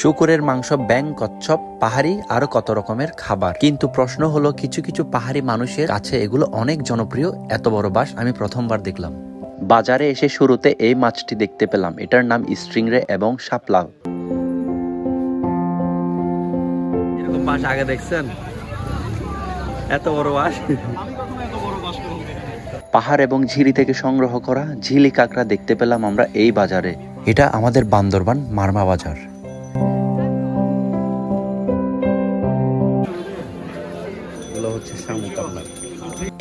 শুকরের মাংস, ব্যাং, কচ্ছপ, পাহাড়ি আরো কত রকমের খাবার। কিন্তু প্রশ্ন হলো, কিছু কিছু পাহাড়ি মানুষের কাছে এগুলো অনেক জনপ্রিয়। এত বড় বাঁশ আমি প্রথমবার দেখলাম। বাজারে এসে শুরুতে এই মাছটি দেখতে পেলাম। এটার নাম স্ট্রিংরে এবং শাপলাও। এরকম বাঁশ আগে দেখছেন? এত বড় বাঁশ পাহাড় এবং ঝিরি থেকে সংগ্রহ করা ঝিলি কাঁকড়া দেখতে পেলাম আমরা এই বাজারে। এটা আমাদের বান্দরবান মারমা বাজার।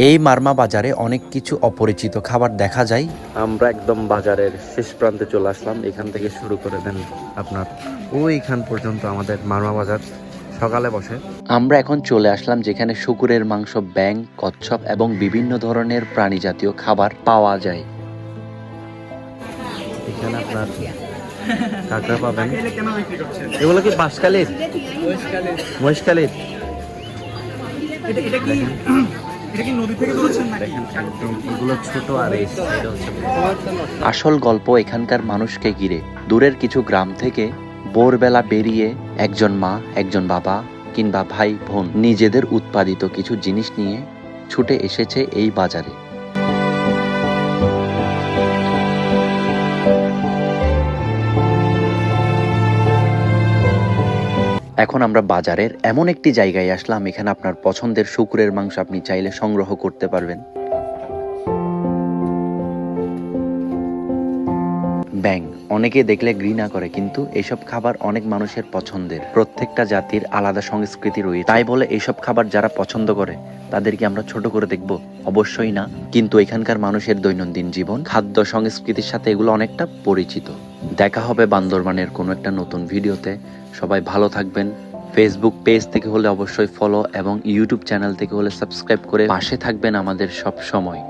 এই মারমা বাজারে অনেক কিছু অপরিচিত খাবার দেখা যায়। আমরা একদম বাজারের শেষ প্রান্তে চলে আসলাম। এখান থেকে শুরু করে দেন আপনার ওইখান পর্যন্ত আমাদের মারমা বাজার সকালে বসে। আমরা এখন চলে আসলাম যেখানে শুকুরের মাংস, ব্যাং, কচ্ছপ এবং বিভিন্ন ধরনের প্রাণী জাতীয় খাবার পাওয়া যায়। এখানে আপনার কাঁকড়া পাবেন। এগুলো কি বাঁশকালির? মহেশকালির? আসল গল্প এখানকার মানুষকে ঘিরে। দূরের কিছু গ্রাম থেকে ভোরবেলা বেরিয়ে একজন মা, একজন বাবা কিংবা ভাই বোন নিজেদের উৎপাদিত কিছু জিনিস নিয়ে ছুটে এসেছে এই বাজারে। এখন আমরা বাজারের এমন একটি জায়গায় আসলাম, এখানে আপনার পছন্দের শুকুরের মাংস আপনি চাইলে সংগ্রহ করতে পারবেন। ব্যাং অনেকে দেখলে ঘৃণা করে, কিন্তু এইসব খাবার অনেক মানুষের পছন্দের। প্রত্যেকটা জাতির আলাদা সংস্কৃতি রয়েছে, তাই বলে এইসব খাবার যারা পছন্দ করে তাদেরকে আমরা ছোট করে দেখব? অবশ্যই না। কিন্তু এখানকার মানুষের দৈনন্দিন জীবন, খাদ্য সংস্কৃতির সাথে এগুলো অনেকটা পরিচিত। দেখা হবে বান্দরবানের কোনো একটা নতুন ভিডিওতে। সবাই ভালো থাকবেন। ফেসবুক পেজ থেকে হলে অবশ্যই ফলো এবং ইউটিউব চ্যানেল থেকে হলে সাবস্ক্রাইব করে পাশে থাকবেন আমাদের সব সময়।